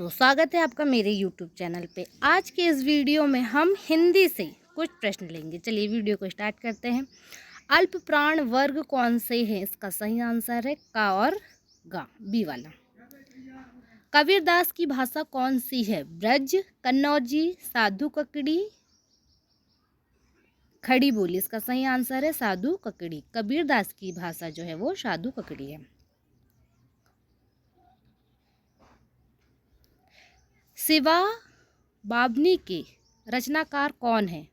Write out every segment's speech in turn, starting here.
तो स्वागत है आपका मेरे YouTube चैनल पे। आज के इस वीडियो में हम हिंदी से कुछ प्रश्न लेंगे। चलिए वीडियो को स्टार्ट करते हैं। अल्प प्राण वर्ग कौन से हैं? इसका सही आंसर है का और गा, बी वाला। कबीरदास की भाषा कौन सी है? ब्रज, कन्नौजी, साधु ककड़ी, खड़ी बोली। इसका सही आंसर है साधु ककड़ी। कबीरदास की भाषा जो है वो साधु ककड़ी है। शिवा बावनी के रचनाकार कौन है?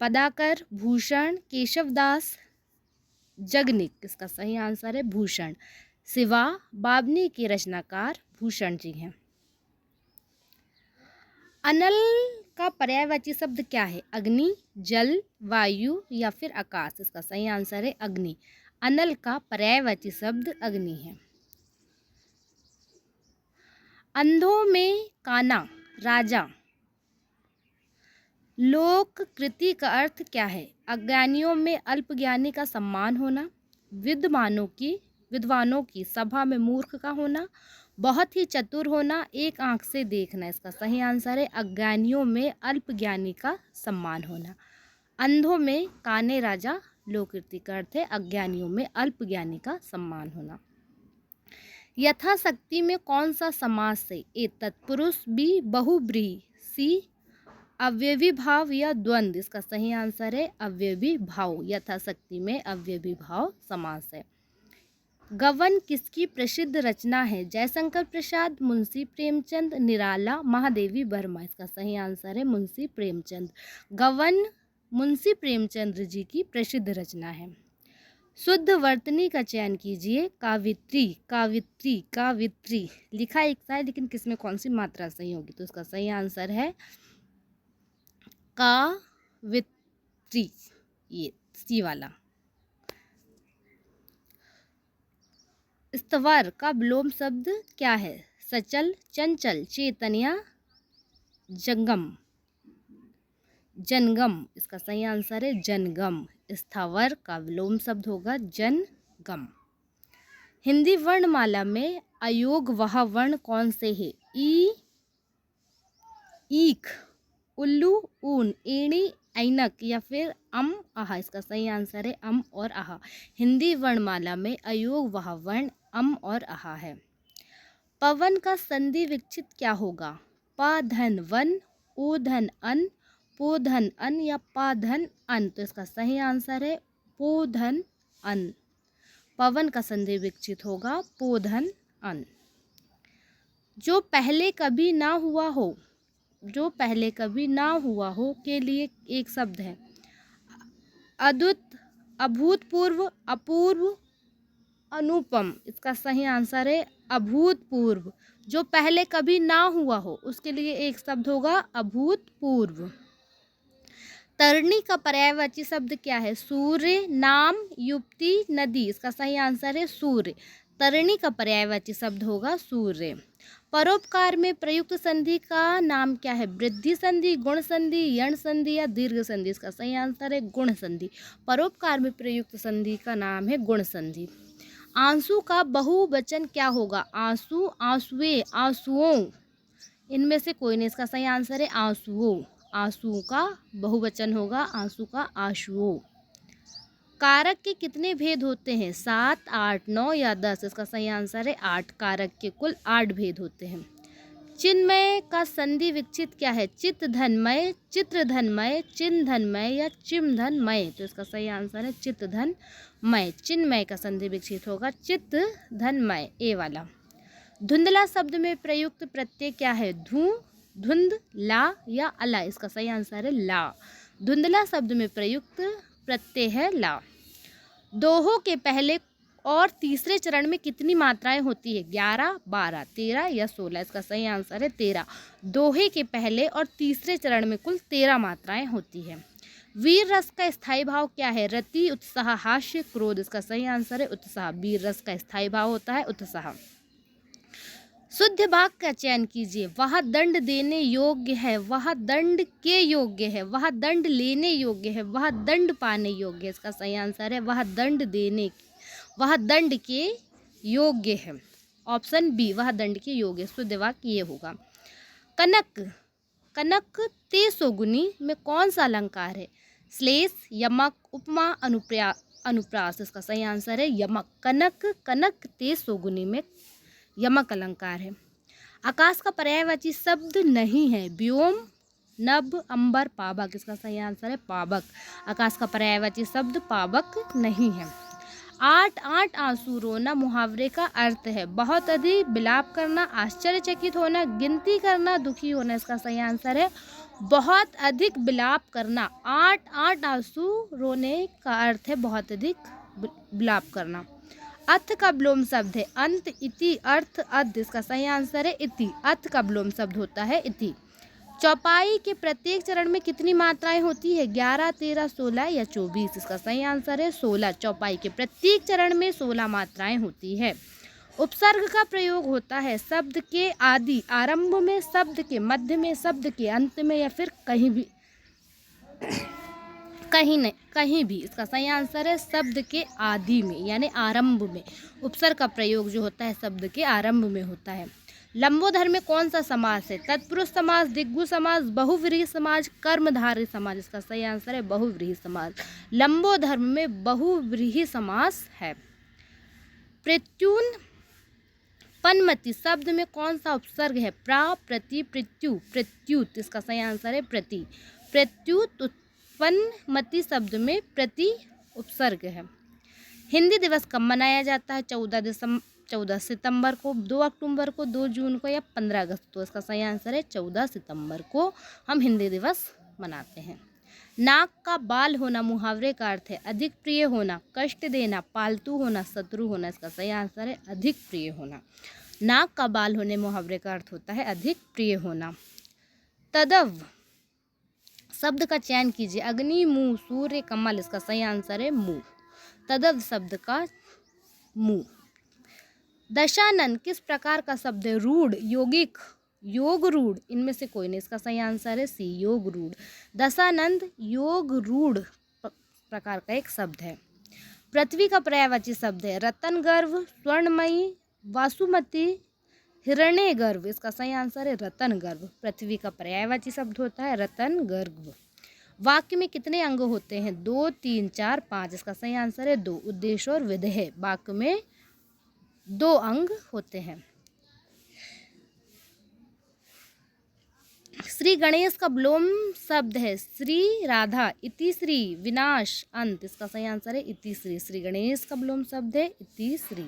पदाकर, भूषण, केशवदास, जगनिक। इसका सही आंसर है भूषण। शिवा बावनी के रचनाकार भूषण जी हैं। अनल का पर्यायवाची शब्द क्या है? अग्नि, जल, वायु या फिर आकाश। इसका सही आंसर है अग्नि। अनल का पर्यायवाची शब्द अग्नि है। अंधों में काना राजा लोक कृति का अर्थ क्या है? अज्ञानियों में अल्पज्ञानी का सम्मान होना, विद्वानों की सभा में मूर्ख का होना, बहुत ही चतुर होना, एक आंख से देखना। इसका सही आंसर है अज्ञानियों में अल्पज्ञानी का सम्मान होना। अंधों में काने राजा लोक कृति का अर्थ है अज्ञानियों में अल्पज्ञानी का सम्मान होना। यथाशक्ति में कौन सा समास है? ए तत्पुरुष, बी बहुब्रीहि, सी अव्ययी भाव या द्वंद। इसका सही आंसर है अव्ययी भाव। यथाशक्ति में अव्ययी भाव समास है। गबन किसकी प्रसिद्ध रचना है? जयशंकर प्रसाद, मुंशी प्रेमचंद, निराला, महादेवी वर्मा। इसका सही आंसर है मुंशी प्रेमचंद। गबन मुंशी प्रेमचंद जी की प्रसिद्ध रचना है। शुद्ध वर्तनी का चयन कीजिए। कावित्री, कावित्री, कावित्री लिखा एक सा है, लेकिन किसमें कौन सी मात्रा सही होगी? तो इसका सही आंसर है कावित्री, ये सी वाला। स्वर का विलोम शब्द क्या है? सचल, चंचल, चेतन या जंगम, जनगम। इसका सही आंसर है जनगम। स्थावर का विलोम शब्द होगा जनगम। हिंदी वर्णमाला में अयोग वह वर्ण कौन से है? ई, ईख, उल्लू, ऊन, एणी, ऐनक या फिर अम, आहा। इसका सही आंसर है अम और आहा। हिंदी वर्णमाला में अयोग वह वर्ण अम और आहा है। पवन का संधि विच्छेद क्या होगा? प धन वन, ओ धन अन, पो धन अन या पा धन अन। तो इसका सही आंसर है पो धन अन। पवन का संधि विच्छेद होगा पो धन अन। जो पहले कभी ना हुआ हो, जो पहले कभी ना हुआ हो के लिए एक शब्द है। अद्भुत, अभूतपूर्व, अपूर्व, अनुपम। इसका सही आंसर है अभूतपूर्व। जो पहले कभी ना हुआ हो उसके लिए एक शब्द होगा अभूतपूर्व। तरणी का पर्यायवाची शब्द क्या है? सूर्य, नाम, युक्ति, नदी। इसका सही आंसर है सूर्य। तरणी का पर्यायवाची शब्द होगा सूर्य। परोपकार में प्रयुक्त संधि का नाम क्या है? वृद्धि संधि, गुण संधि, यण संधि या दीर्घ संधि। इसका सही आंसर है गुण संधि। परोपकार में प्रयुक्त संधि का नाम है गुण संधि। आंसू का बहुवचन क्या होगा? आंसू, आंसुए, आंसुओं। इनमें से कोई नहीं। इसका सही आंसर है आंसुओं। आंसू का बहुवचन होगा आंसू का आंसुओं। कारक के कितने भेद होते हैं? 7, 8, 9 या 10। इसका सही आंसर है 8। कारक के कुल 8 भेद होते हैं। चिन्मय का संधि विच्छेद क्या है? चित्त धनमय, चित्र धनमय, चिन्ह धनमय या चिम धनमय। तो इसका सही आंसर है चित्त धनमय। चिन्मय का संधि विच्छेद होगा चित्त धनमय, ए वाला। धुंधला शब्द में प्रयुक्त प्रत्यय क्या है? धू, धुंध, ला या अला। इसका सही आंसर है ला। धुंधला शब्द में प्रयुक्त प्रत्यय है ला। दोहों के पहले और तीसरे चरण में कितनी मात्राएं होती है? 11, 12, 13 या 16। इसका सही आंसर है 13। दोहे के पहले और तीसरे चरण में कुल 13 मात्राएं होती है। वीर रस का स्थायी भाव क्या है? रति, उत्साह, हास्य, क्रोध। इसका सही आंसर है उत्साह। वीर रस का स्थायी भाव होता है उत्साह। शुद्ध वाक्य का चयन कीजिए। वह दंड देने योग्य है, वह दंड के योग्य है, वह दंड लेने योग्य है, वह दंड पाने योग्य है। इसका सही आंसर है वह दंड देने, वह दंड के योग्य है। ऑप्शन बी वह दंड के योग्य सुदेवा ये होगा। कनक, कनक ते सोगुनी में कौन सा अलंकार है? श्लेष, यमक, उपमा, अनुप्रास। इसका सही आंसर है यमक। कनक, कनक ते सोगुनी में यमक अलंकार है। आकाश का पर्यायवाची शब्द नहीं है। व्योम, नभ, अंबर, पावक। इसका सही आंसर है पावक। आकाश का पर्यायवाची शब्द पावक नहीं है। 8 आंसू रोना मुहावरे का अर्थ है बहुत अधिक विलाप करना, आश्चर्यचकित होना, गिनती करना, दुखी होना। इसका सही आंसर है बहुत अधिक विलाप करना। 8 आंसू रोने का अर्थ है बहुत अधिक विलाप करना। अर्थ का विलोम शब्द है अंत, इति, अर्थ, अध। इसका सही आंसर है इति। अर्थ का विलोम शब्द होता है इति। चौपाई के प्रत्येक चरण में कितनी मात्राएं होती है? 11, 13, 16 या 24। इसका सही आंसर है 16। चौपाई के प्रत्येक चरण में 16 मात्राएं होती है। उपसर्ग का प्रयोग होता है शब्द के आदि आरंभ में, शब्द के मध्य में, शब्द के अंत में या फिर कहीं भी, कहीं भी। इसका सही आंसर है शब्द के आदि में यानी आरंभ में। उपसर्ग का प्रयोग जो होता है शब्द के आरंभ में होता है। लंबोदर में कौन सा समास है? तत्पुरुष समास, दिग्गु समास, बहुव्रीहि समास, कर्मधारय समास। इसका सही आंसर है बहुव्रीहि समास। लंबोदर में बहुव्रीहि समास है। प्रत्युन पनमति शब्द में कौन सा उपसर्ग है? प्रा, प्रति, प्रत्यु, प्रत्युत। इसका सही आंसर है प्रति। प्रत्युत उत्पन्नमति शब्द में प्रति उपसर्ग है। हिंदी दिवस कब मनाया जाता है? 14 सितंबर को, 2 अक्टूबर को, 2 जून को या 15 अगस्त को। इसका सही आंसर है 14 सितंबर को हम हिंदी दिवस मनाते हैं। नाक का बाल होना मुहावरे का अर्थ है अधिक प्रिय होना, कष्ट देना, पालतू होना, शत्रु होना। इसका सही आंसर है अधिक प्रिय होना। नाक का बाल होने मुहावरे का अर्थ होता है अधिक प्रिय होना। तदव शब्द का चयन कीजिए। अग्नि, मुंह, सूर्य, कमल। इसका सही आंसर है मुंह। तदव शब्द का मुंह। दशानन किस प्रकार का शब्द है? रूढ़, यौगिक, योग रूढ़। इनमें से कोई नहीं। इसका सही आंसर है सी, योग रूढ़। दशानंद योग रूढ़ प्रकार का एक शब्द है। पृथ्वी का पर्यायवाची शब्द है रतन गर्भ, स्वर्णमयी, वासुमती, हिरण्य गर्भ। इसका सही आंसर है रतन गर्भ। पृथ्वी का पर्यायवाची शब्द होता है रतन गर्भ। वाक्य में कितने अंग होते हैं? 2, 3, 4, 5। इसका सही आंसर है 2। उद्देश्य और विधेय। वाक्य में 2 अंग होते हैं। श्री गणेश का विलोम शब्द है श्री, राधा, इति श्री, विनाश, अंत। इसका सही आंसर है इति श्री। श्री गणेश का विलोम शब्द है इति श्री।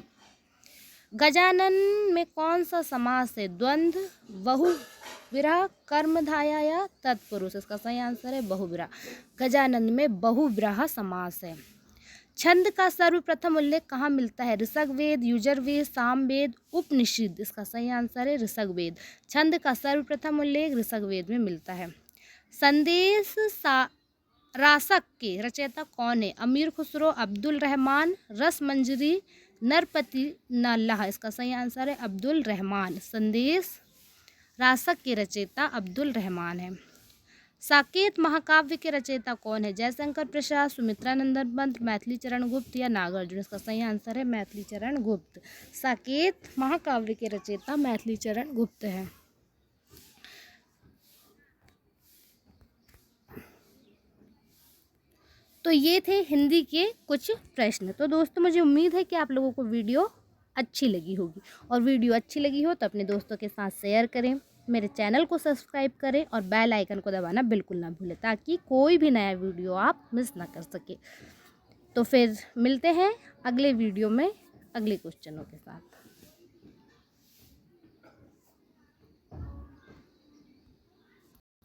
गजानन में कौन सा समास है? द्वंद्व, बहुव्रीहि, कर्मधारय या तत्पुरुष। इसका सही आंसर है बहुव्रीहि। गजानन में बहुव्रीहि समास है। छंद का सर्वप्रथम उल्लेख कहाँ मिलता है? ऋग्वेद, यजुर्वेद, सामवेद, उपनिषद। इसका सही आंसर है ऋग्वेद। छंद का सर्वप्रथम उल्लेख ऋग्वेद में मिलता है। संदेश रासक के रचयिता कौन है? अमीर खुसरो, अब्दुल रहमान, रस मंजरी, नरपति नाल्लाह। इसका सही आंसर है अब्दुल रहमान। संदेश रासक के रचयिता अब्दुल रहमान है। साकेत महाकाव्य के रचयिता कौन है? जयशंकर प्रसाद, सुमित्रानंदन पंत, मैथिली चरण गुप्त या नागार्जुन। इसका सही आंसर है मैथिली चरण गुप्त। साकेत महाकाव्य के रचयिता मैथिली चरण गुप्त है। तो ये थे हिंदी के कुछ प्रश्न। तो दोस्तों मुझे उम्मीद है कि आप लोगों को वीडियो अच्छी लगी होगी, और वीडियो अच्छी लगी हो तो अपने दोस्तों के साथ शेयर करें, मेरे चैनल को सब्सक्राइब करें और बेल आइकन को दबाना बिल्कुल ना भूलें, ताकि कोई भी नया वीडियो आप मिस ना कर सके। तो फिर मिलते हैं अगले वीडियो में अगले क्वेश्चनों के साथ।